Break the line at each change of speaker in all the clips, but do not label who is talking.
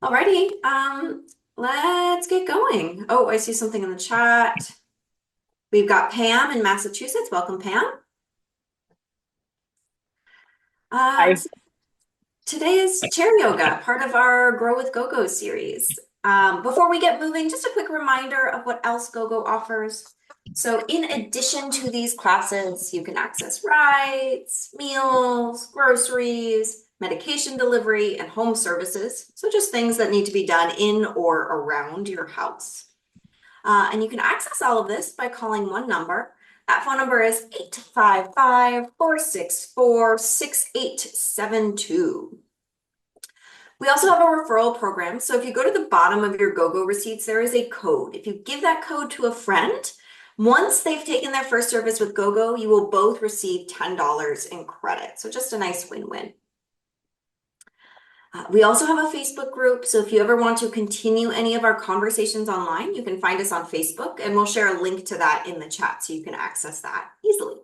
Alrighty, let's get going. Oh, I see something in the chat. We've got Pam in Massachusetts. Welcome, Pam.
I
So today is chair yoga, part of our Grow with GoGo series. Before we get moving, just a quick reminder of what else GoGo offers. So in addition to these classes, you can access rides, meals, groceries, medication delivery, and home services. So just things that need to be done in or around your house. And you can access all of this by calling one number. That phone number is 855-464-6872. We also have a referral program. So if you go to the bottom of your GoGo receipts, there is a code. If you give that code to a friend, once they've taken their first service with GoGo, you will both receive $10 in credit. So just a nice win-win. We also have a Facebook group, so if you ever want to continue any of our conversations online, you can find us on Facebook, and we'll share a link to that in the chat so you can access that easily.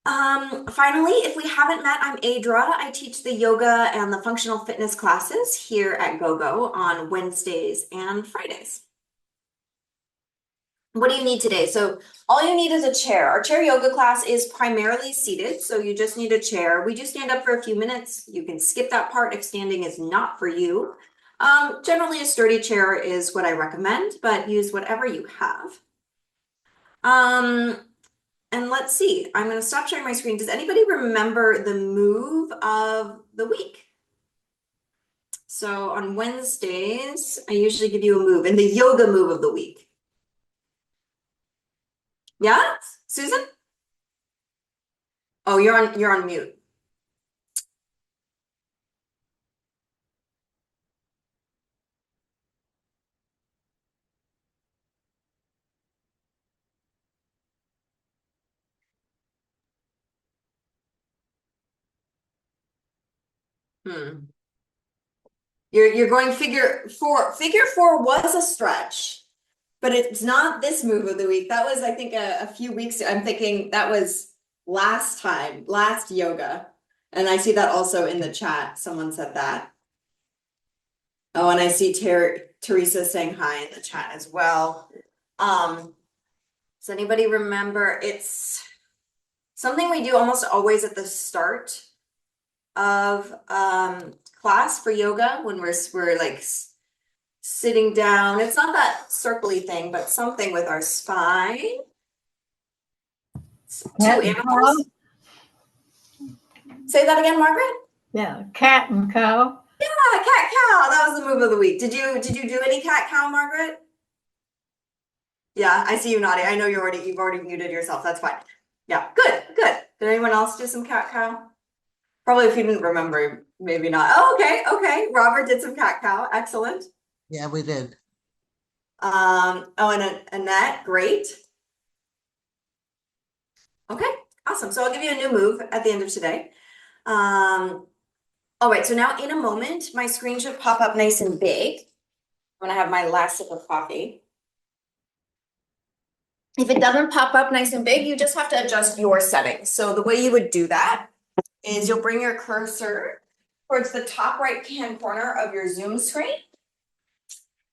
Finally, if we haven't met, I'm Adra. I teach the yoga and the functional fitness classes here at GoGo on Wednesdays and Fridays. What do you need today? So all you need is a chair. Our chair yoga class is primarily seated, so you just need a chair. We do stand up for a few minutes. You can skip that part if standing is not for you. Generally, a sturdy chair is what I recommend, but use whatever you have. And let's see, I'm going to stop sharing my screen. Does anybody remember the move of the week? So on Wednesdays, I usually give you a move, and the yoga move of the week. Yeah, Susan? Oh, you're on mute. Hmm. You're going figure four. Figure four was a stretch, but it's not this move of the week. That was, I think, a few weeks. I'm thinking that was last time, last yoga. And I see that also in the chat. Someone said that. Oh, and I see Teresa saying hi in the chat as well. Does anybody remember? It's something we do almost always at the start of class for yoga when we're like sitting down. It's not that circly thing, but something with our spine. Two
cat and
animals.
cow.
Say that again, Margaret.
Yeah, cat and cow.
Yeah, cat cow. That was the move of the week. Did you do any cat cow, Margaret? Yeah, I see you nodding. I know you've already muted yourself. That's fine. Yeah, good, good. Did anyone else do some cat cow? Probably if you didn't remember, maybe not. Oh, okay, okay. Robert did some cat cow. Excellent.
Yeah, we did.
Oh, and Annette, great. Okay, awesome. So I'll give you a new move at the end of today. All right, so now in a moment, my screen should pop up nice and big when I have my last sip of coffee. If it doesn't pop up nice and big, you just have to adjust your settings. So the way you would do that is you'll bring your cursor towards the top right-hand corner of your Zoom screen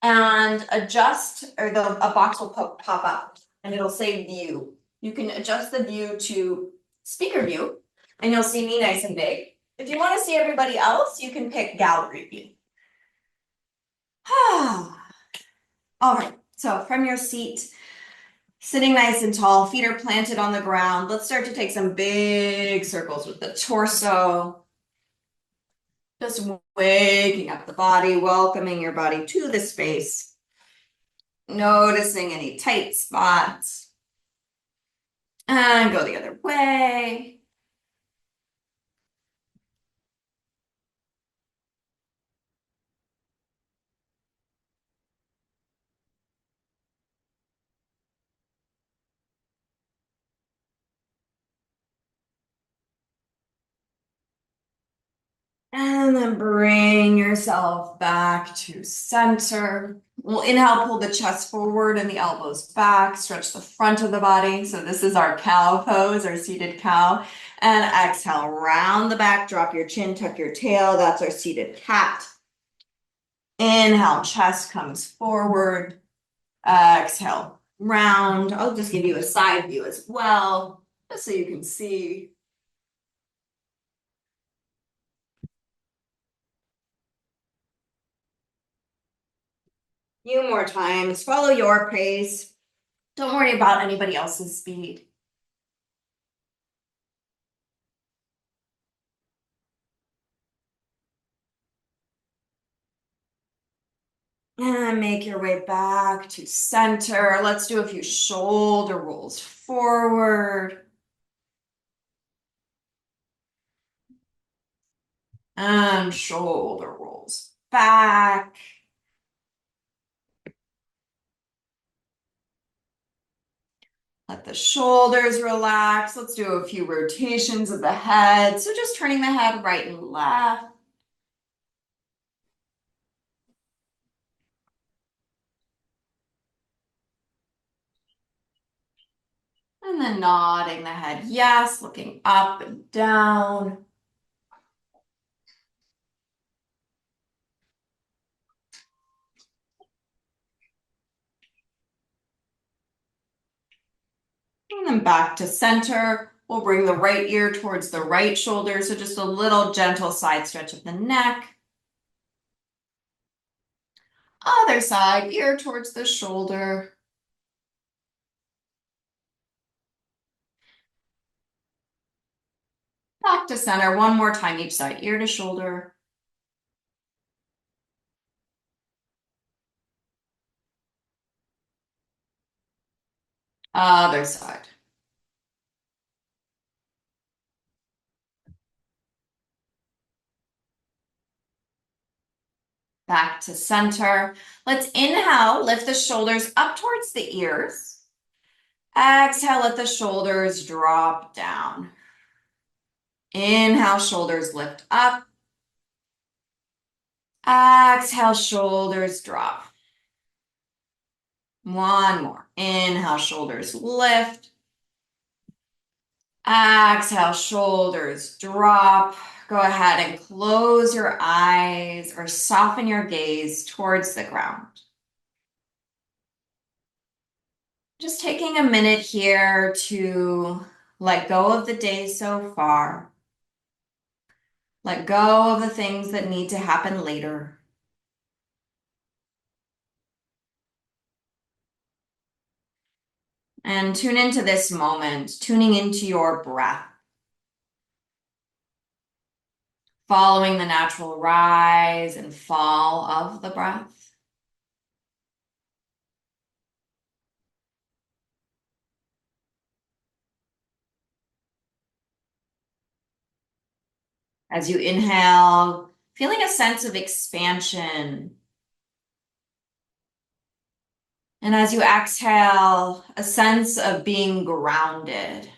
and adjust, or a box will pop up and it'll say view. You can adjust the view to speaker view and you'll see me nice and big. If you want to see everybody else, you can pick gallery view. All right, so from your seat, sitting nice and tall, feet are planted on the ground. Let's start to take some big circles with the torso. Just waking up the body, welcoming your body to the space. Noticing any tight spots. And go the other way. And then bring yourself back to center. We'll inhale, pull the chest forward and the elbows back, stretch the front of the body. So this is our cow pose, our seated cow. And exhale, round the back, drop your chin, tuck your tail. That's our seated cat. Inhale, chest comes forward. Exhale, round. I'll just give you a side view as well, just so you can see. Few more times. Follow your pace. Don't worry about anybody else's speed. And make your way back to center. Let's do a few shoulder rolls forward. And shoulder rolls back. Let the shoulders relax. Let's do a few rotations of the head. So just turning the head right and left. And then nodding the head yes, looking up and down. And then back to center. We'll bring the right ear towards the right shoulder. So just a little gentle side stretch of the neck. Other side, ear towards the shoulder. Back to center. One more time each side, ear to shoulder. Other side. Back to center. Let's inhale, lift the shoulders up towards the ears. Exhale, let the shoulders drop down. Inhale, shoulders lift up. Exhale, shoulders drop. One more. Inhale, shoulders lift. Exhale, shoulders drop. Go ahead and close your eyes or soften your gaze towards the ground. Just taking a minute here to let go of the day so far. Let go of the things that need to happen later. And tune into this moment, tuning into your breath. Following the natural rise and fall of the breath. As you inhale, feeling a sense of expansion. And as you exhale, a sense of being grounded.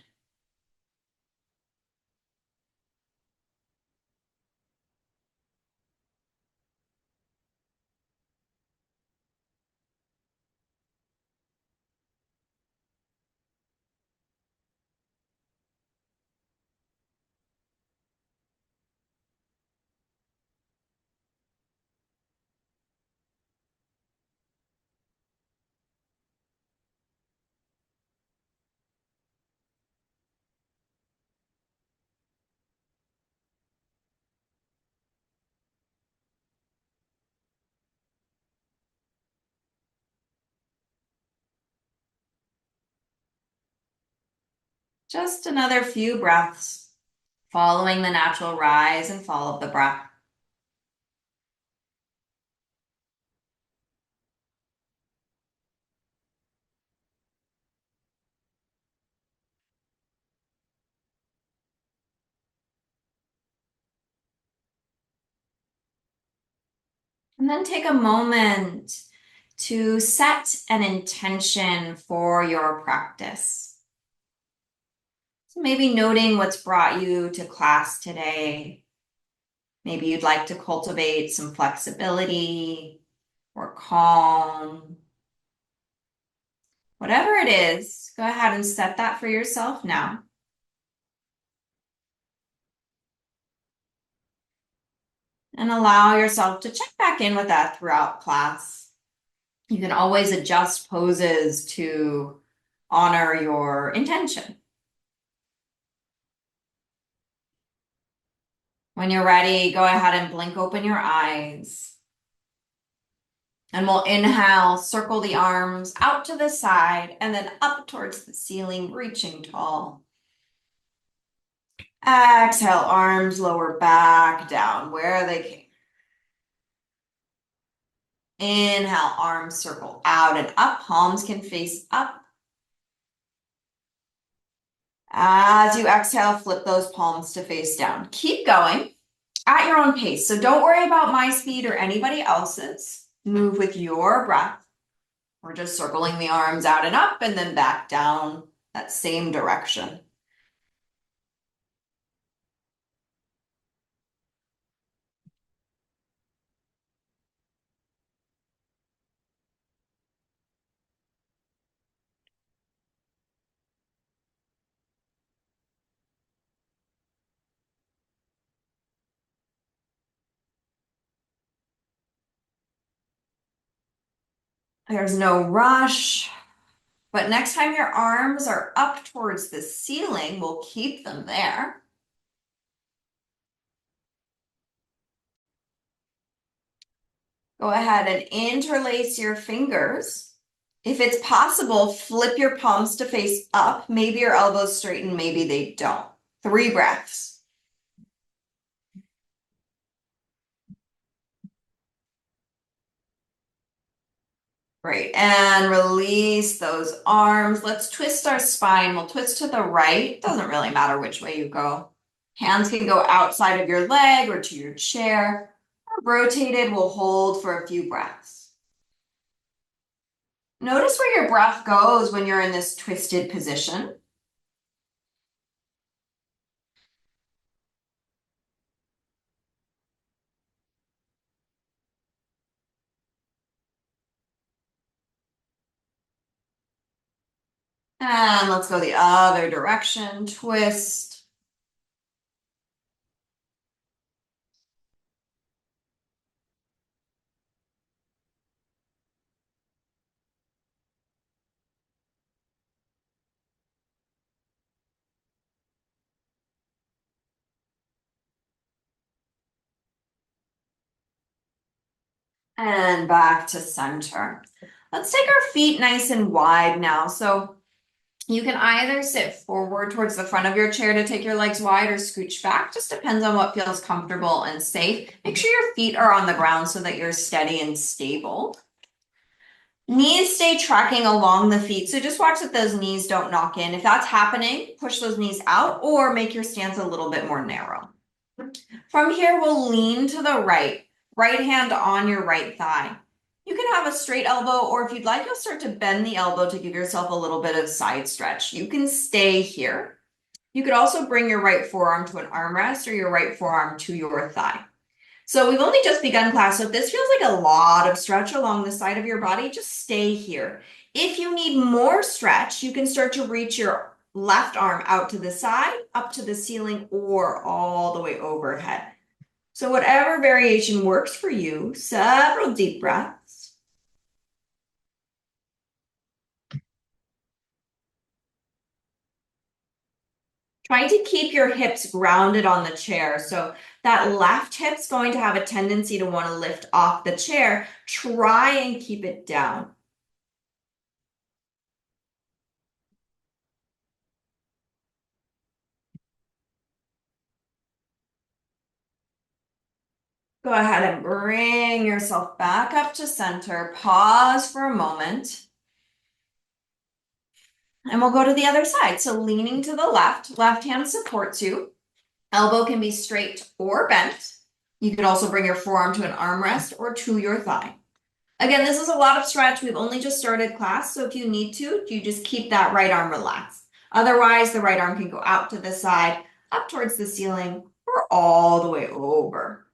Just another few breaths, following the natural rise and fall of the breath. And then take a moment to set an intention for your practice. So maybe noting what's brought you to class today. Maybe you'd like to cultivate some flexibility or calm. Whatever it is, go ahead and set that for yourself now. And allow yourself to check back in with that throughout class. You can always adjust poses to honor your intention. When you're ready, go ahead and blink open your eyes. And we'll inhale, circle the arms out to the side and then up towards the ceiling, reaching tall. Exhale, arms lower back down where they came. Inhale, arms circle out and up, palms can face up. As you exhale, flip those palms to face down. Keep going at your own pace. So don't worry about my speed or anybody else's. Move with your breath. We're just circling the arms out and up and then back down that same direction. There's no rush, but next time your arms are up towards the ceiling, we'll keep them there. Go ahead and interlace your fingers. If it's possible, flip your palms to face up. Maybe your elbows straighten, maybe they don't. 3 breaths. Great, and release those arms. Let's twist our spine. We'll twist to the right. Doesn't really matter which way you go. Hands can go outside of your leg or to your chair. Rotated, we'll hold for a few breaths. Notice where your breath goes when you're in this twisted position. And let's go the other direction, twist. And back to center. Let's take our feet nice and wide now. So you can either sit forward towards the front of your chair to take your legs wide or scooch back. Just depends on what feels comfortable and safe. Make sure your feet are on the ground so that you're steady and stable. Knees stay tracking along the feet. So just watch that those knees don't knock in. If that's happening, push those knees out or make your stance a little bit more narrow. From here, we'll lean to the right hand on your right thigh. You can have a straight elbow, or if you'd like, you'll start to bend the elbow to give yourself a little bit of side stretch. You can stay here. You could also bring your right forearm to an armrest or your right forearm to your thigh. So we've only just begun class, so if this feels like a lot of stretch along the side of your body, just stay here. If you need more stretch, you can start to reach your left arm out to the side, up to the ceiling, or all the way overhead. So whatever variation works for you, several deep breaths. Try to keep your hips grounded on the chair. So that left hip's going to have a tendency to want to lift off the chair. Try and keep it down. Go ahead and bring yourself back up to center. Pause for a moment. And we'll go to the other side. So leaning to the left hand supports you. Elbow can be straight or bent. You could also bring your forearm to an armrest or to your thigh. Again, this is a lot of stretch. We've only just started class, so if you need to, you just keep that right arm relaxed. Otherwise, the right arm can go out to the side, up towards the ceiling, or all the way over.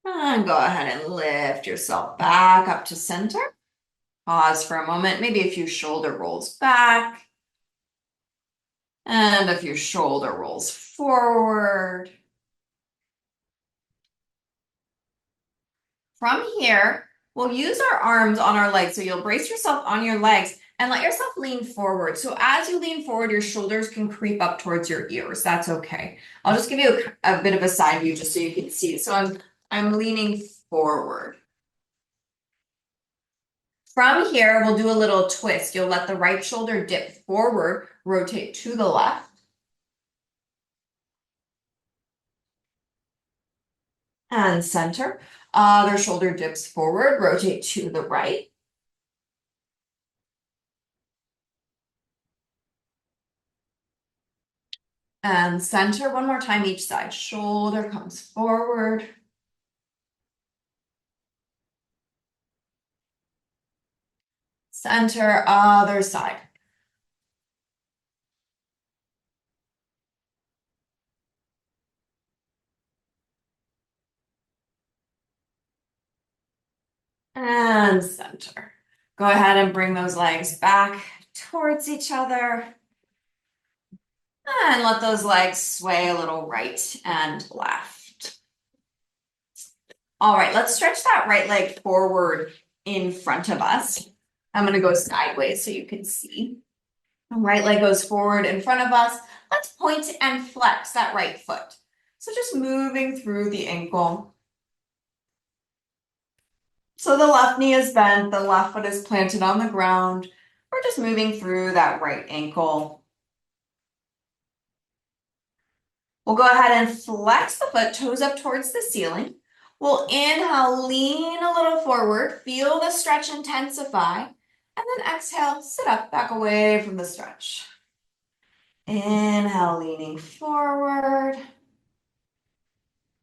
And go ahead and lift yourself back up to center. Pause for a moment, maybe a few shoulder rolls back. And a few shoulder rolls forward. From here, we'll use our arms on our legs. So you'll brace yourself on your legs and let yourself lean forward. So as you lean forward, your shoulders can creep up towards your ears. That's okay. I'll just give you a bit of a side view just so you can see. So I'm leaning forward. From here, we'll do a little twist. You'll let the right shoulder dip forward, rotate to the left. And center. Other shoulder dips forward, rotate to the right. And center, one more time each side. Shoulder comes forward. Center, other side. And center. Go ahead and bring those legs back towards each other. And let those legs sway a little right and left. All right, let's stretch that right leg forward in front of us. I'm gonna go sideways so you can see. Right leg goes forward in front of us. Let's point and flex that right foot. So just moving through the ankle. So the left knee is bent, the left foot is planted on the ground. We're just moving through that right ankle. We'll go ahead and flex the foot, toes up towards the ceiling. We'll inhale, lean a little forward, feel the stretch intensify, and then exhale, sit up, back away from the stretch. Inhale, leaning forward.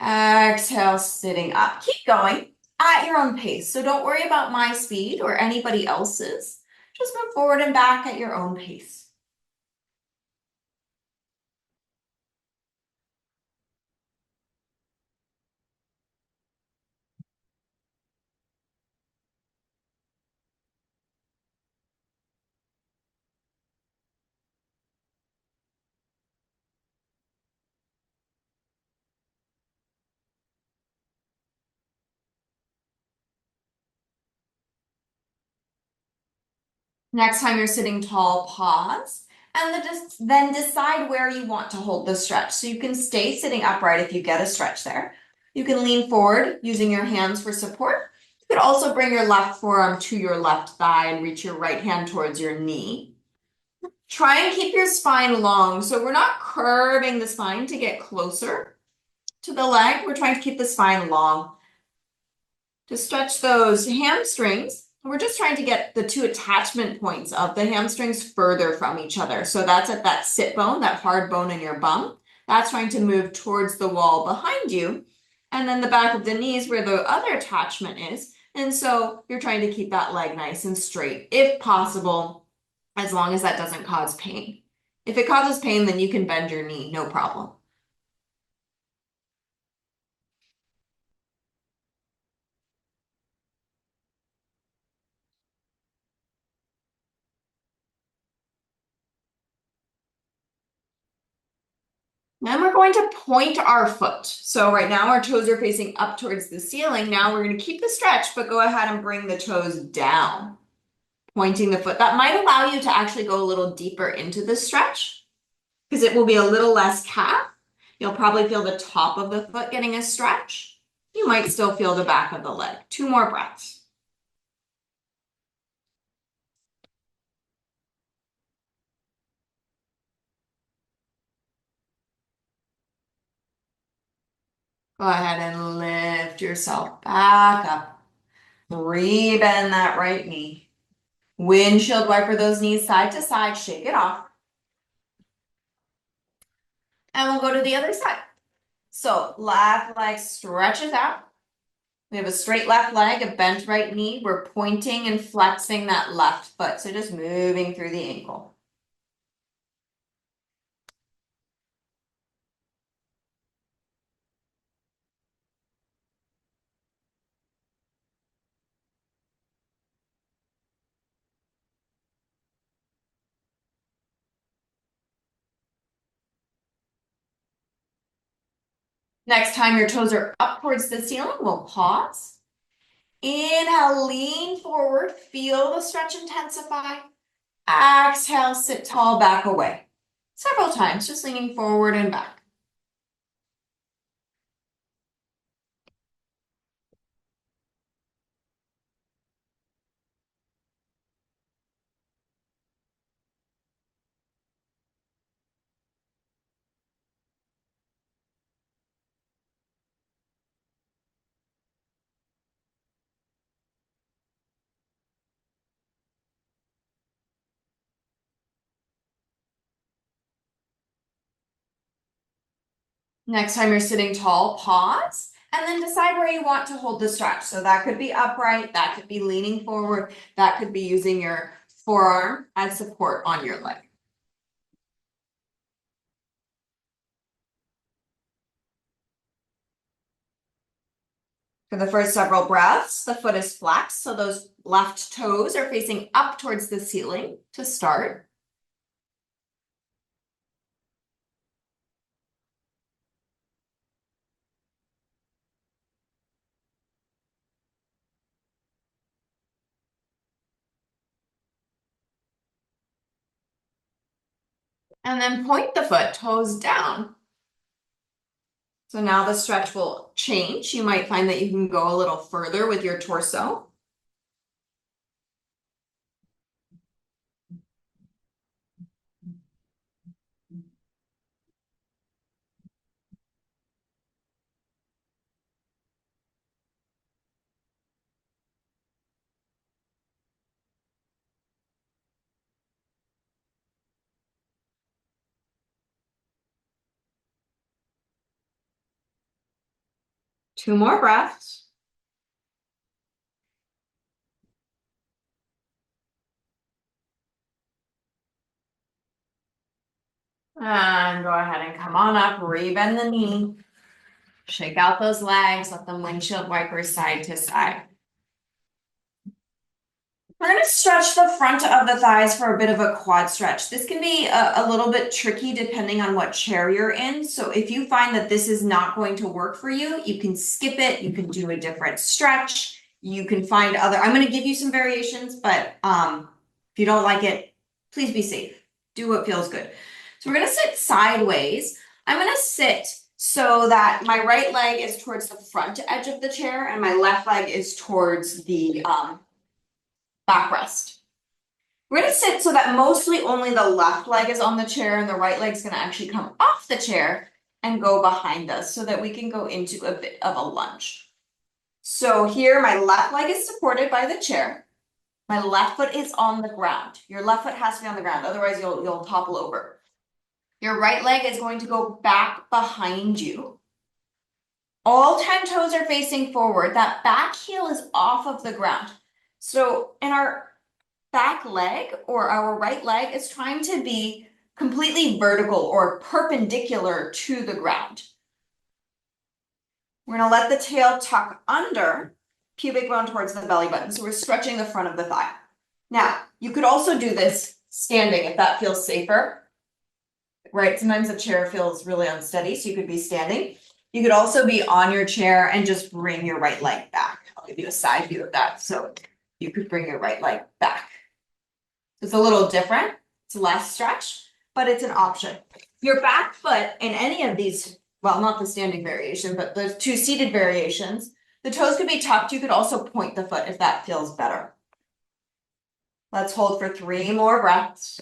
Exhale, sitting up. Keep going at your own pace. So don't worry about my speed or anybody else's. Just move forward and back at your own pace. Next time you're sitting tall, pause, and then decide where you want to hold the stretch. So you can stay sitting upright if you get a stretch there. You can lean forward using your hands for support. You could also bring your left forearm to your left thigh and reach your right hand towards your knee. Try and keep your spine long. So we're not curving the spine to get closer to the leg. We're trying to keep the spine long. To stretch those hamstrings, we're just trying to get the two attachment points of the hamstrings further from each other. So that's at that sit bone, that hard bone in your bum. That's trying to move towards the wall behind you. And then the back of the knees where the other attachment is. And so you're trying to keep that leg nice and straight, if possible, as long as that doesn't cause pain. If it causes pain, then you can bend your knee, no problem. Then we're going to point our foot. So right now our toes are facing up towards the ceiling. Now we're going to keep the stretch, but go ahead and bring the toes down. Pointing the foot. That might allow you to actually go a little deeper into the stretch because it will be a little less calf. You'll probably feel the top of the foot getting a stretch. You might still feel the back of the leg. 2 more breaths. Go ahead and lift yourself back up. Rebend that right knee. Windshield wiper those knees side to side. Shake it off. And we'll go to the other side. So left leg stretches out. We have a straight left leg, a bent right knee. We're pointing and flexing that left foot. So just moving through the ankle. Next time your toes are up towards the ceiling, we'll pause. Inhale, lean forward, feel the stretch intensify. Exhale, sit tall, back away. Several times, just leaning forward and back. Next time you're sitting tall, pause, and then decide where you want to hold the stretch. So that could be upright, that could be leaning forward, that could be using your forearm as support on your leg. For the first several breaths, the foot is flexed, so those left toes are facing up towards the ceiling to start. And then point the foot, toes down. So now the stretch will change. You might find that you can go a little further with your torso. Two more breaths. And go ahead and come on up, rebend the knee. Shake out those legs, let them windshield wipers side to side. We're going to stretch the front of the thighs for a bit of a quad stretch. This can be a little bit tricky depending on what chair you're in. So if you find that this is not going to work for you, you can skip it. You can do a different stretch. You can find other, I'm going to give you some variations, but if you don't like it, please be safe. Do what feels good. So we're going to sit sideways. I'm going to sit so that my right leg is towards the front edge of the chair and my left leg is towards the backrest. We're going to sit so that mostly only the left leg is on the chair and the right leg is going to actually come off the chair and go behind us so that we can go into a bit of a lunge. So here my left leg is supported by the chair. My left foot is on the ground. Your left foot has to be on the ground, otherwise you'll topple over. Your right leg is going to go back behind you. All 10 toes are facing forward. That back heel is off of the ground. So in our back leg or our right leg is trying to be completely vertical or perpendicular to the ground. We're going to let the tail tuck under, pubic bone towards the belly button. So we're stretching the front of the thigh. Now, you could also do this standing if that feels safer, right? Sometimes the chair feels really unsteady, so you could be standing. You could also be on your chair and just bring your right leg back. I'll give you a side view of that. So you could bring your right leg back. It's a little different, it's less stretch, but it's an option. Your back foot in any of these, well, not the standing variation, but the two seated variations, the toes could be tucked. You could also point the foot if that feels better. Let's hold for 3 more breaths.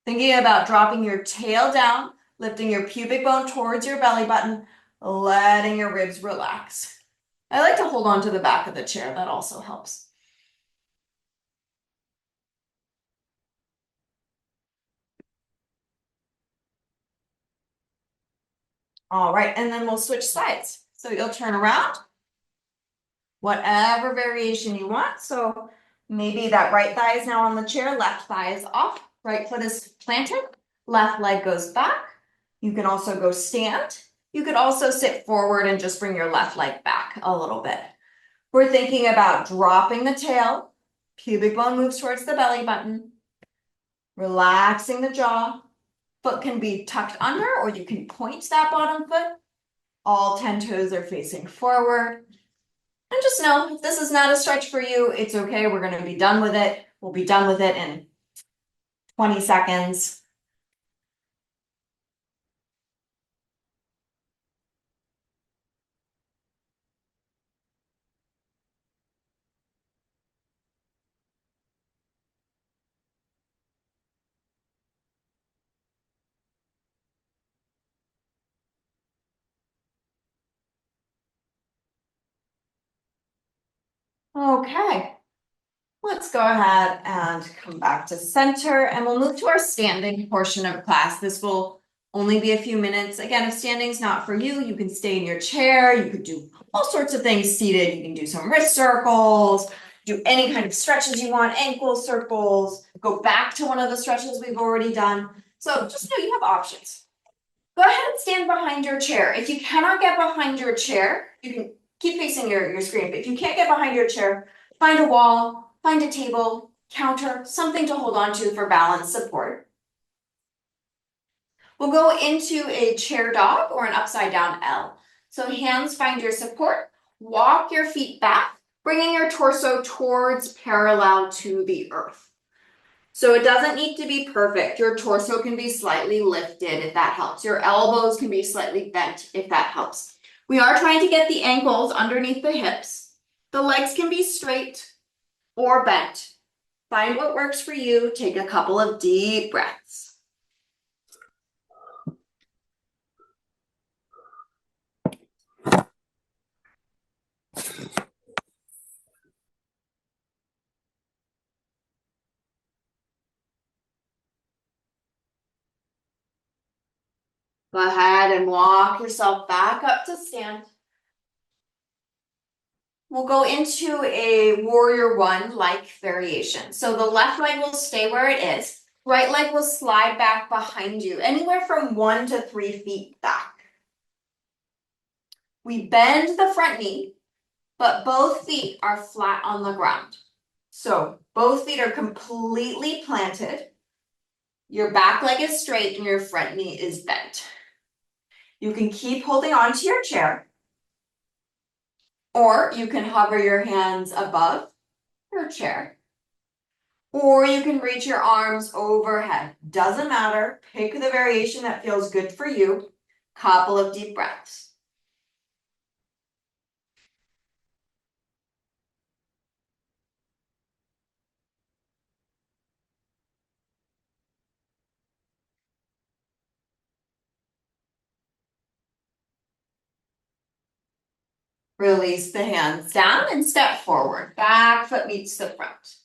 Thinking about dropping your tail down, lifting your pubic bone towards your belly button, letting your ribs relax. I like to hold on to the back of the chair, that also helps. All right, and then we'll switch sides. So you'll turn around, whatever variation you want. So maybe that right thigh is now on the chair, left thigh is off, right foot is planted, left leg goes back. You can also go stand. You could also sit forward and just bring your left leg back a little bit. We're thinking about dropping the tail, pubic bone moves towards the belly button, relaxing the jaw. Foot can be tucked under or you can point that bottom foot. All 10 toes are facing forward. And just know, if this is not a stretch for you, it's okay. We're going to be done with it. We'll be done with it in 20 seconds. Okay, let's go ahead and come back to center, and we'll move to our standing portion of class. This will only be a few minutes. Again, if standing's not for you, you can stay in your chair. You could do all sorts of things seated. You can do some wrist circles, do any kind of stretches you want, ankle circles, go back to one of the stretches we've already done. So just know you have options. Go ahead and stand behind your chair. If you cannot get behind your chair, you can keep facing your screen, but if you can't get behind your chair, find a wall, find a table, counter, something to hold on to for balance support. We'll go into a chair dog or an upside down L. So hands find your support, walk your feet back, bringing your torso towards parallel to the earth. So it doesn't need to be perfect. Your torso can be slightly lifted if that helps. Your elbows can be slightly bent if that helps. We are trying to get the ankles underneath the hips. The legs can be straight or bent. Find what works for you. Take a couple of deep breaths. Go ahead and walk yourself back up to stand. We'll go into a warrior one-like variation. So the left leg will stay where it is. Right leg will slide back behind you, anywhere from 1 to 3 feet back. We bend the front knee, but both feet are flat on the ground. So both feet are completely planted. Your back leg is straight and your front knee is bent. You can keep holding on to your chair, or you can hover your hands above your chair, or you can reach your arms overhead. Doesn't matter. Pick the variation that feels good for you. Couple of deep breaths. Release the hands down and step forward. Back foot meets the front.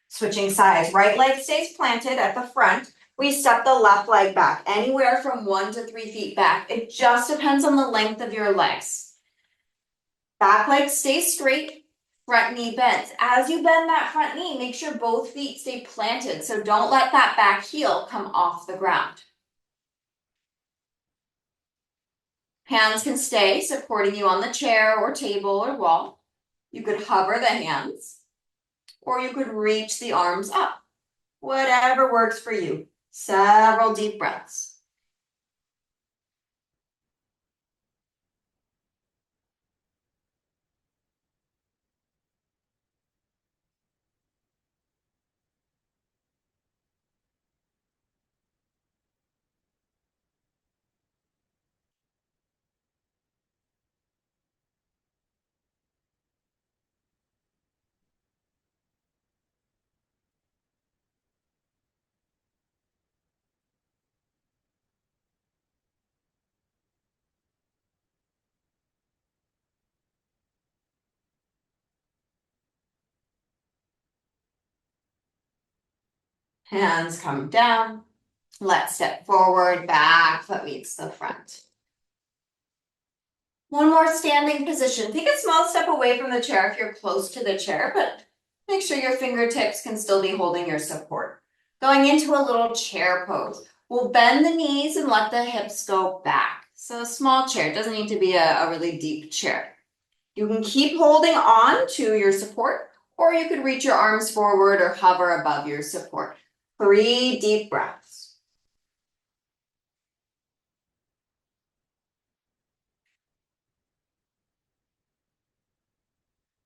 Switching sides. Right leg stays planted at the front. We step the left leg back, anywhere from 1 to 3 feet back. It just depends on the length of your legs. Back leg stays straight, front knee bends. As you bend that front knee, make sure both feet stay planted, so don't let that back heel come off the ground. Hands can stay supporting you on the chair or table or wall. You could hover the hands, or you could reach the arms up. Whatever works for you. Several deep breaths. Hands come down. Let's step forward, back foot meets the front. One more standing position. Take a small step away from the chair if you're close to the chair, but make sure your fingertips can still be holding your support. Going into a little chair pose. We'll bend the knees and let the hips go back. So a small chair, it doesn't need to be a really deep chair. You can keep holding on to your support, or you could reach your arms forward or hover above your support. 3 deep breaths.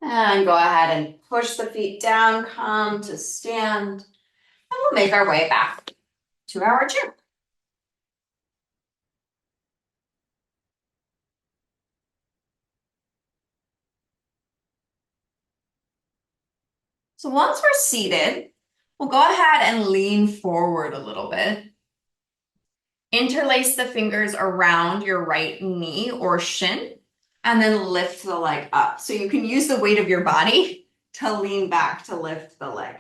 And go ahead and push the feet down, come to stand, and we'll make our way back to our chair. So once we're seated, we'll go ahead and lean forward a little bit. Interlace the fingers around your right knee or shin, and then lift the leg up. So you can use the weight of your body to lean back to lift the leg.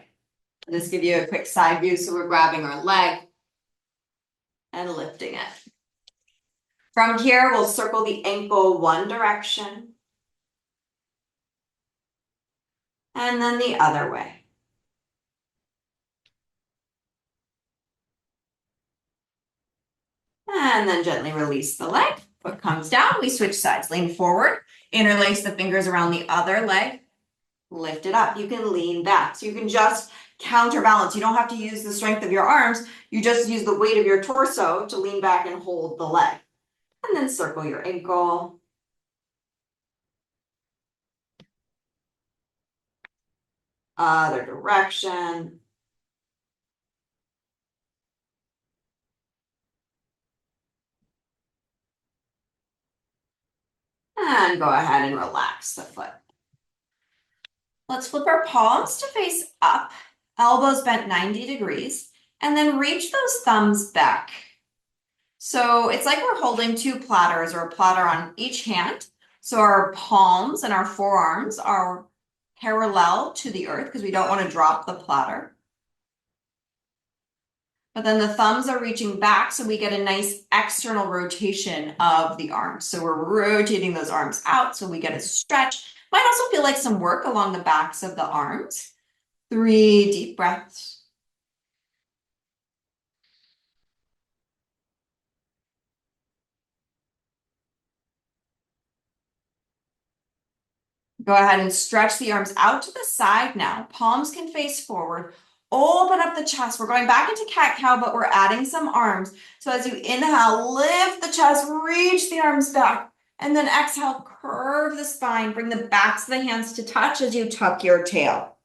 I'll just give you a quick side view. So we're grabbing our leg and lifting it. From here, we'll circle the ankle one direction and then the other way. And then gently release the leg. Foot comes down, we switch sides. Lean forward, interlace the fingers around the other leg, lift it up. You can lean back. So you can just counterbalance. You don't have to use the strength of your arms. You just use the weight of your torso to lean back and hold the leg. And then circle your ankle. Other direction. And go ahead and relax the foot. Let's flip our palms to face up, elbows bent 90 degrees, and then reach those thumbs back. So it's like we're holding two platters or a platter on each hand. So our palms and our forearms are parallel to the earth because we don't want to drop the platter. But then the thumbs are reaching back, so we get a nice external rotation of the arms. So we're rotating those arms out, so we get a stretch. Might also feel like some work along the backs of the arms. 3 deep breaths. Go ahead and stretch the arms out to the side now. Palms can face forward. Open up the chest. We're going back into cat-cow, but we're adding some arms. So as you inhale, lift the chest, reach the arms back. And then exhale, curve the spine. Bring the backs of the hands to touch as you tuck your tail.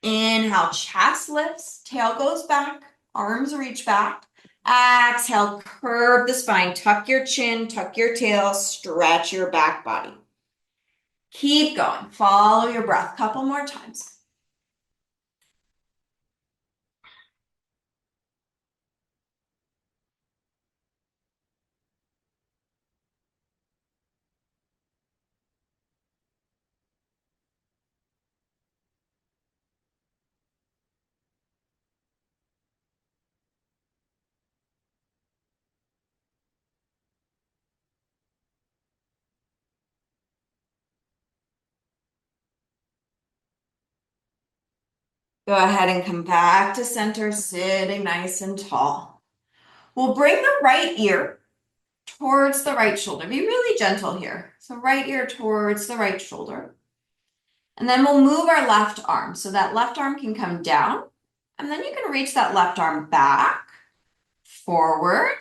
Inhale, chest lifts, tail goes back, arms reach back. Exhale, curve the spine. Tuck your chin, tuck your tail, stretch your back body. Keep going. Follow your breath. Couple more times. Go ahead and come back to center, sitting nice and tall. We'll bring the right ear towards the right shoulder. Be really gentle here. So right ear towards the right shoulder. And then we'll move our left arm. So that left arm can come down. And then you can reach that left arm back, forward,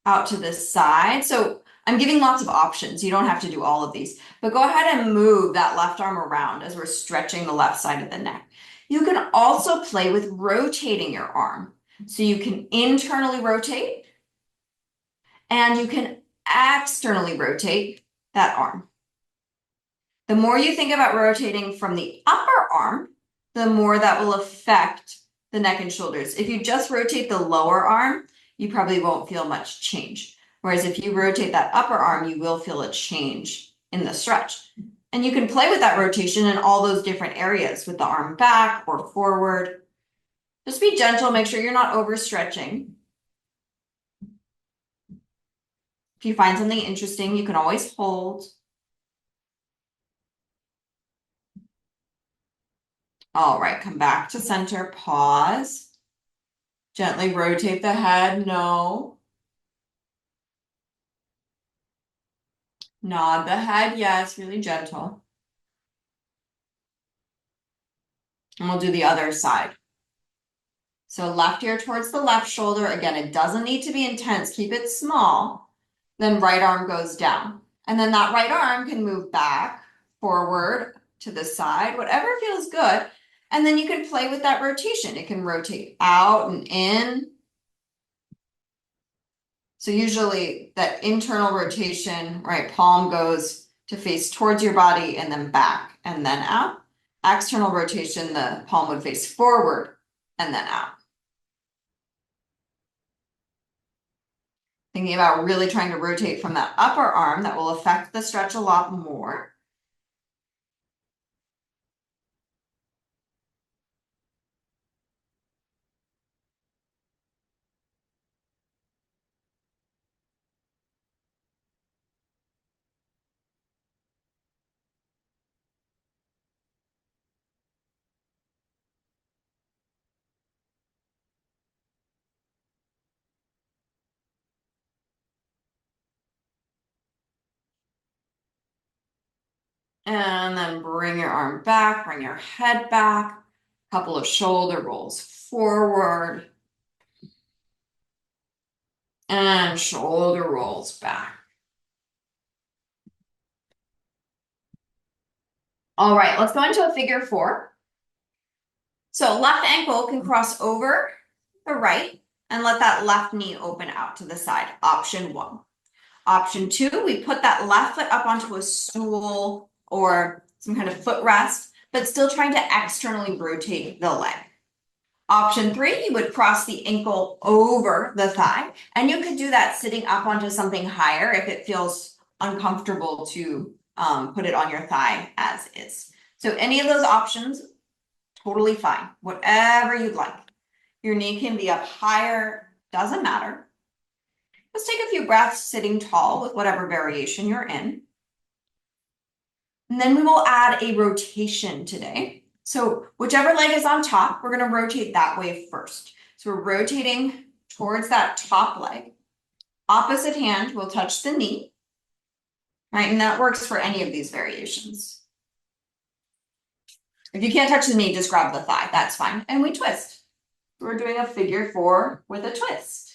out to the side. So I'm giving lots of options. You don't have to do all of these. But go ahead and move that left arm around as we're stretching the left side of the neck. You can also play with rotating your arm. So you can internally rotate and you can externally rotate that arm. The more you think about rotating from the upper arm, the more that will affect the neck and shoulders. If you just rotate the lower arm, you probably won't feel much change. Whereas if you rotate that upper arm, you will feel a change in the stretch. And you can play with that rotation in all those different areas with the arm back or forward. Just be gentle, make sure you're not overstretching. If you find something interesting, you can always hold. All right, come back to center, pause. Gently rotate the head, no. Nod the head, yes, really gentle. And we'll do the other side. So left ear towards the left shoulder. Again, it doesn't need to be intense. Keep it small. Then right arm goes down. And then that right arm can move back, forward, to the side, whatever feels good. And then you can play with that rotation. It can rotate out and in. So usually that internal rotation, right, palm goes to face towards your body and then back and then out. External rotation, the palm would face forward and then out. Thinking about really trying to rotate from that upper arm, that will affect the stretch a lot more. And then bring your arm back, bring your head back, couple of shoulder rolls forward, and shoulder rolls back. All right, let's go into a figure 4. So left ankle can cross over the right and let that left knee open out to the side, option 1. Option 2, we put that left foot up onto a stool or some kind of footrest, but still trying to externally rotate the leg. Option 3, you would cross the ankle over the thigh, and you could do that sitting up onto something higher if it feels uncomfortable to put it on your thigh as is. So any of those options, totally fine, whatever you'd like. Your knee can be up higher, doesn't matter. Let's take a few breaths sitting tall with whatever variation you're in. And then we will add a rotation today. So whichever leg is on top, we're going to rotate that way first. So we're rotating towards that top leg. Opposite hand will touch the knee, right? And that works for any of these variations. If you can't touch the knee, just grab the thigh. That's fine. And we twist. We're doing a figure 4 with a twist.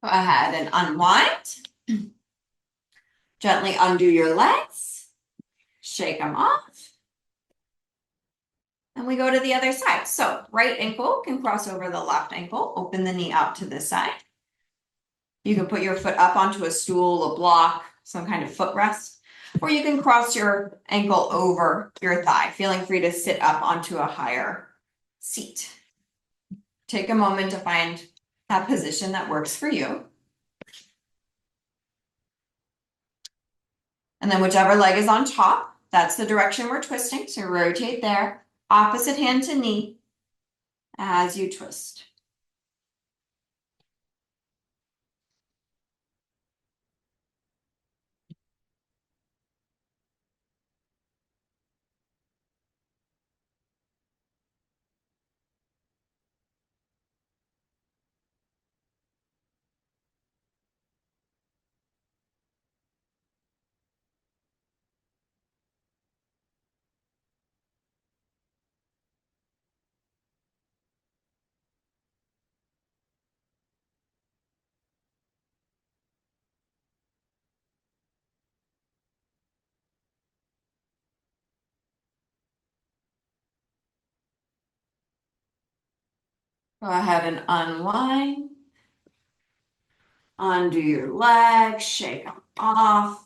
Go ahead and unwind. Gently undo your legs. Shake them off. And we go to the other side. So right ankle can cross over the left ankle. Open the knee out to this side. You can put your foot up onto a stool, a block, some kind of footrest. Or you can cross your ankle over your thigh, feeling free to sit up onto a higher seat. Take a moment to find that position that works for you. And then whichever leg is on top, that's the direction we're twisting. So rotate there, opposite hand to knee as you twist. Go ahead and unwind. Undo your legs, shake them off.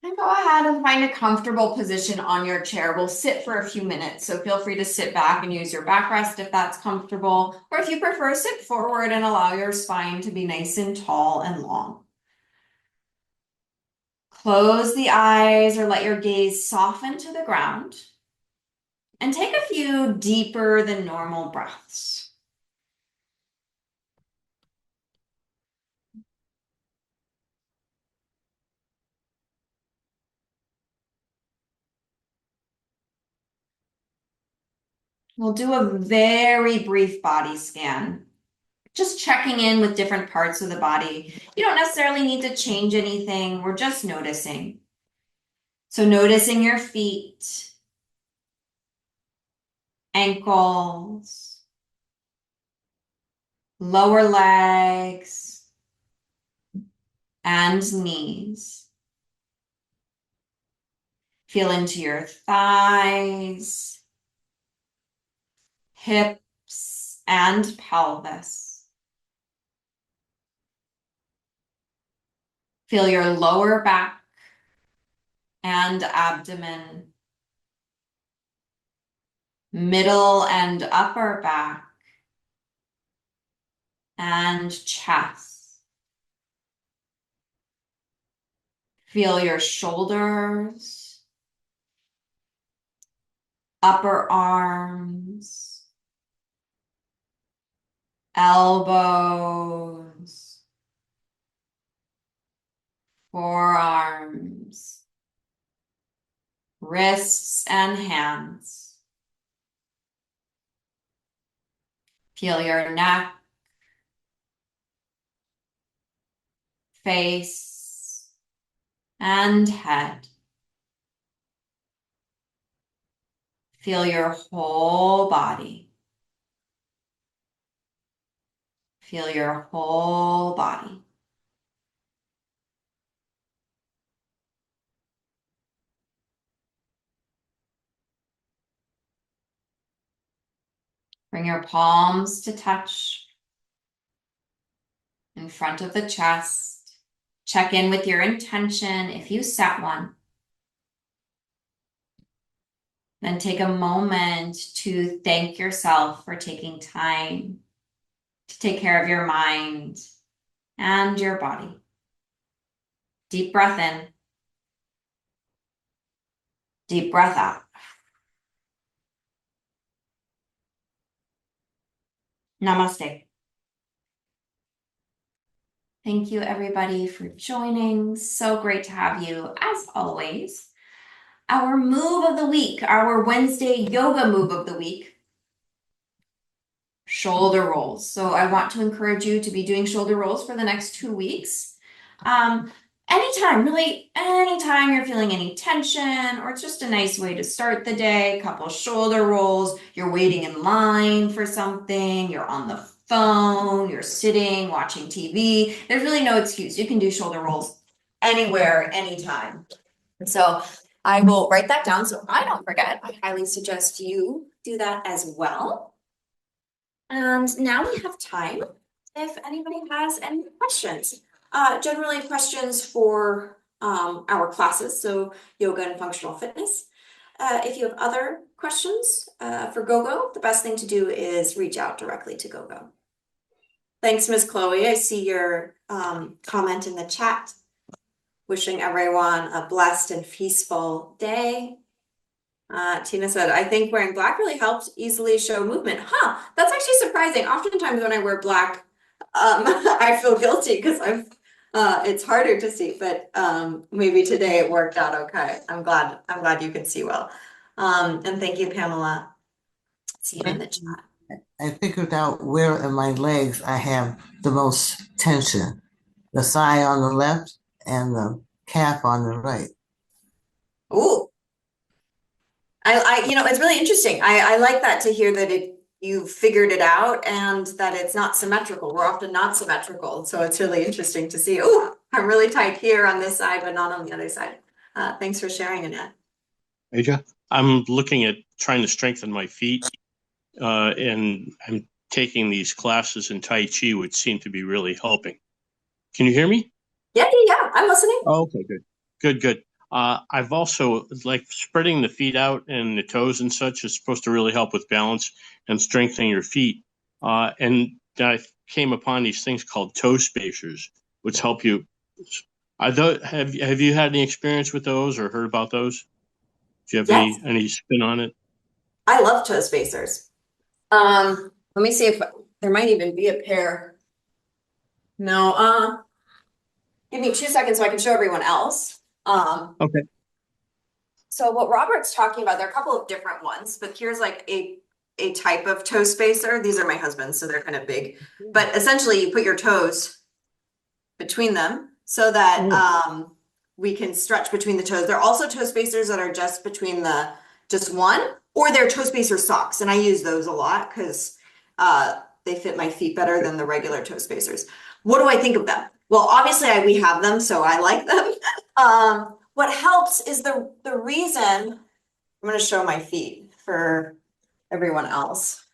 And go ahead and find a comfortable position on your chair. We'll sit for a few minutes, so feel free to sit back and use your backrest if that's comfortable. Or if you prefer, sit forward and allow your spine to be nice and tall and long. Close the eyes or let your gaze soften to the ground. And take a few deeper than normal breaths. We'll do a very brief body scan, just checking in with different parts of the body. You don't necessarily need to change anything. We're just noticing. So noticing your feet, ankles, lower legs, and knees. Feel into your thighs, hips, and pelvis. Feel your lower back and abdomen, middle and upper back, and chest. Feel your shoulders, upper arms, elbows, forearms, wrists, and hands. Feel your neck, face, and head. Feel your whole body. Feel your whole body. Bring your palms to touch in front of the chest. Check in with your intention if you set one. Then take a moment to thank yourself for taking time to take care of your mind and your body. Deep breath in. Deep breath out. Namaste. Thank you, everybody, for joining. So great to have you, as always. Our move of the week, our Wednesday yoga move of the week, shoulder rolls. So I want to encourage you to be doing shoulder rolls for the next 2 weeks. Anytime, really, anytime you're feeling any tension, or it's just a nice way to start the day, a couple shoulder rolls, you're waiting in line for something, you're on the phone, you're sitting, watching TV. There's really no excuse. You can do shoulder rolls anywhere, anytime. So I will write that down so I don't forget. I highly suggest you do that as well. And now we have time if anybody has any questions. Generally questions for our classes, so yoga and functional fitness. If you have other questions for GoGo, the best thing to do is reach out directly to GoGo. Thanks, Ms. Chloe. I see your comment in the chat. Wishing everyone a blessed and peaceful day. Tina said, I think wearing black really helped easily show movement. Huh, that's actually surprising. Oftentimes when I wear black, I feel guilty because it's harder to see, but maybe today it worked out okay. I'm glad you can see well. And thank you, Pamela. See you in the chat.
I figured out where in my legs I have the most tension. The thigh on the left and the calf on the right.
Ooh. It's really interesting. I like that to hear that you figured it out and that it's not symmetrical. We're often not symmetrical. So it's really interesting to see, oh, I'm really tight here on this side, but not on the other side. Thanks for sharing, Annette.
Aja? I'm looking at trying to strengthen my feet, and I'm taking these classes in Tai Chi, which seem to be really helping. Can you hear me?
Yeah, I'm listening.
Oh, okay, good. I've also spreading the feet out and the toes and such is supposed to really help with balance and strengthening your feet. And I came upon these things called toe spacers, which help you. Have you had any experience with those or heard about those? Do you have any spin on it?
I love toe spacers. Let me see if there might even be a pair. No, give me 2 seconds so I can show everyone else.
Okay.
So what Robert's talking about, there are a couple of different ones, but here's like a a type of toe spacer. These are my husband's, so they're kind of big. But essentially, you put your toes between them so that we can stretch between the toes. There are also toe spacers that are just between just one, or they're toe spacer socks, and I use those a lot because they fit my feet better than the regular toe spacers. What do I think of them? Well, obviously we have them, so I like them. What helps is the reason. I'm going to show my feet for everyone else.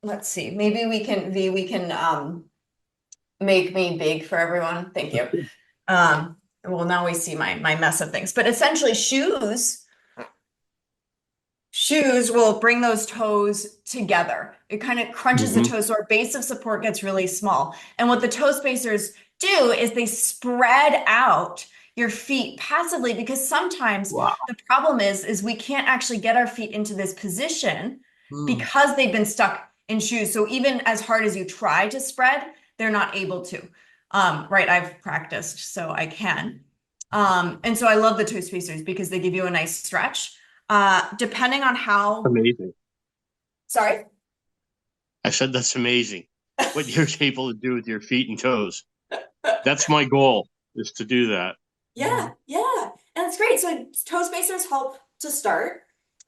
Let's see. Maybe we can make me big for everyone. Thank you. Well, now we see my mess of things, but essentially shoes will bring those toes together. It kind of crunches the toes, so our base of support gets really small. And what the toe spacers do is they spread out your feet passively, because sometimes the problem is we can't actually get our feet into this position because they've been stuck in shoes. So even as hard as you try to spread, they're not able to. Right, I've practiced, so I can. And so I love the toe spacers because they give you a nice stretch. Depending on how
Amazing.
Sorry?
I said that's amazing what you're able to do with your feet and toes. That's my goal, is to do that.
Yeah. And it's great. So toe spacers help to start.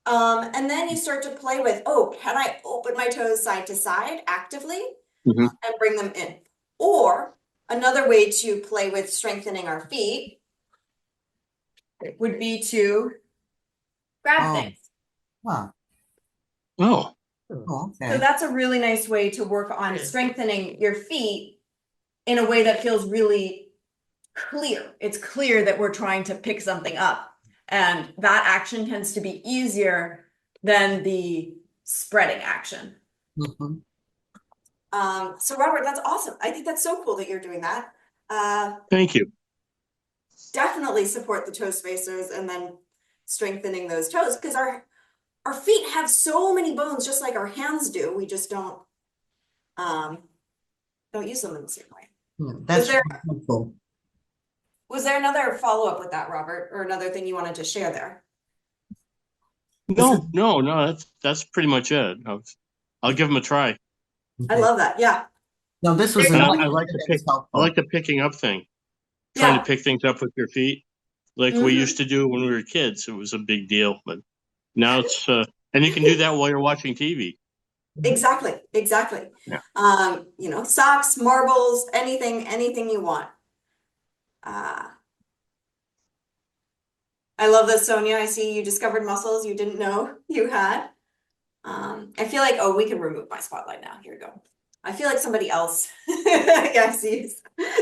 And then you start to play with, can I open my toes side to side actively and bring them in? Or another way to play with strengthening our feet would be to grab things.
Wow.
Oh.
Okay.
So that's a really nice way to work on strengthening your feet in a way that feels really clear. It's clear that we're trying to pick something up, and that action tends to be easier than the spreading action. So Robert, that's awesome. I think that's so cool that you're doing that.
Thank you.
Definitely support the toe spacers and then strengthening those toes, because our feet have so many bones, just like our hands do. We just don't use them in the same way.
That's helpful.
Was there another follow-up with that, Robert, or another thing you wanted to share there?
No. That's pretty much it. I'll give them a try.
I love that. Yeah.
No, this was.
I like the picking up thing. Trying to pick things up with your feet, like we used to do when we were kids. It was a big deal, but now it's and you can do that while you're watching TV.
Exactly. Yeah. Socks, marbles, anything you want. I love this, Sonia. I see you discovered muscles you didn't know you had. I feel like, we can remove my spotlight now. Here we go. I feel like somebody else. Yeah, I see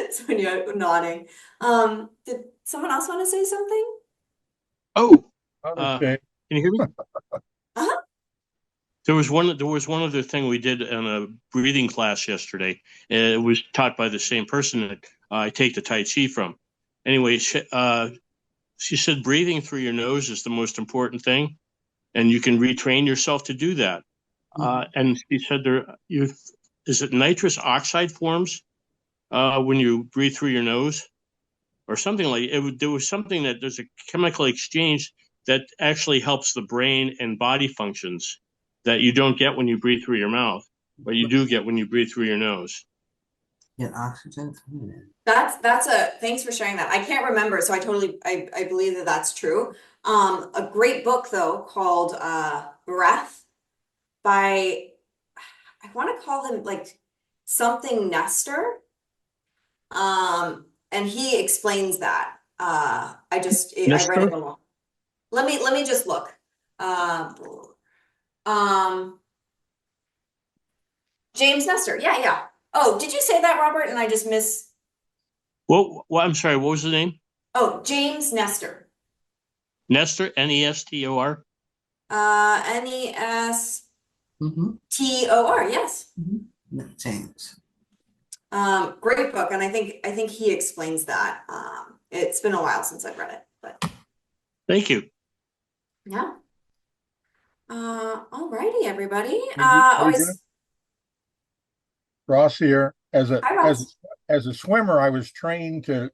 Sonia nodding. Did someone else want to say something?
Can you hear me? There was one other thing we did in a breathing class yesterday. It was taught by the same person that I take the Tai Chi from. Anyway, she said breathing through your nose is the most important thing, and you can retrain yourself to do that. And she said is it nitrous oxide forms when you breathe through your nose, or something like it? There was something that there's a chemical exchange that actually helps the brain and body functions that you don't get when you breathe through your mouth, but you do get when you breathe through your nose.
Get oxygen.
Thanks for sharing that. I can't remember, so I believe that that's true. A great book though called Breath by, I want to call him like something Nestor. And he explains that. I read it along. Let me just look. James Nestor. Yeah. Oh, did you say that, Robert? And I just miss.
Well, I'm sorry. What was the name?
Oh, James Nestor.
Nestor, Nestor.
Nestor. Yes.
James.
Great book, and I think he explains that. It's been a while since I've read it, but
thank you.
Yeah. All righty, everybody.
Ross here.
Hi, Ross.
As a swimmer, I was trained to,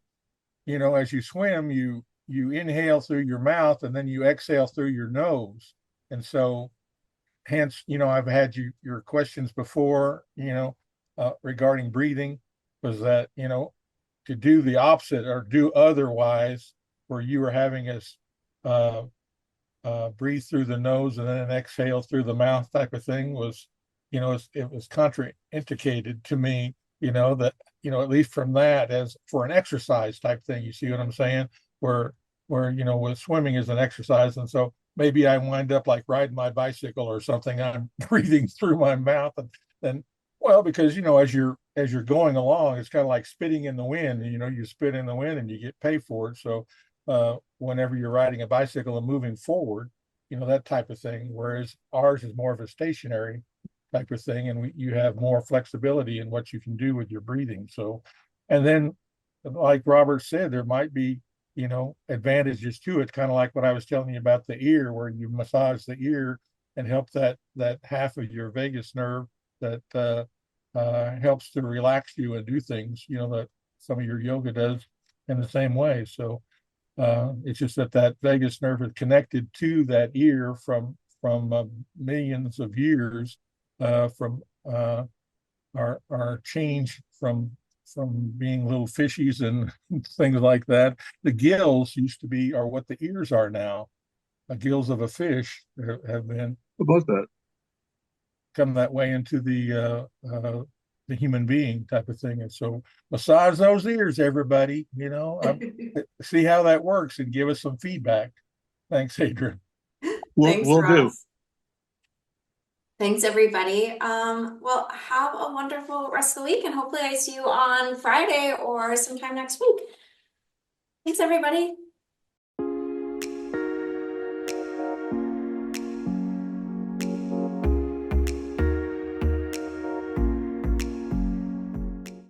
as you swim, you inhale through your mouth and then you exhale through your nose. And so hence, I've had your questions before, regarding breathing, was that, to do the opposite or do otherwise, where you were having us uh, breathe through the nose and then exhale through the mouth type of thing was, it was contraindicated to me, that, at least from that as for an exercise type thing, you see what I'm saying? Where, with swimming is an exercise. And so maybe I wind up like riding my bicycle or something. I'm breathing through my mouth and then, well, because, as you're going along, it's kind of like spitting in the wind, you spit in the wind and you get paid for it. So whenever you're riding a bicycle and moving forward, that type of thing. Whereas ours is more of a stationary type of thing, and you have more flexibility in what you can do with your breathing. So, and then, like Robert said, there might be, advantages to it, kind of like what I was telling you about the ear, where you massage the ear and help that half of your vagus nerve that helps to relax you and do things, that some of your yoga does in the same way. So it's just that vagus nerve is connected to that ear from millions of years from our change from being little fishies and things like that. The gills used to be are what the ears are now. The gills of a fish have been
About that.
come that way into the human being type of thing. And so massage those ears, everybody, see how that works and give us some feedback. Thanks, Adrian.
Thanks,
We'll do.
Ross. Thanks, everybody. Well, have a wonderful rest of the week, and hopefully I see you on Friday or sometime next week. Thanks, everybody.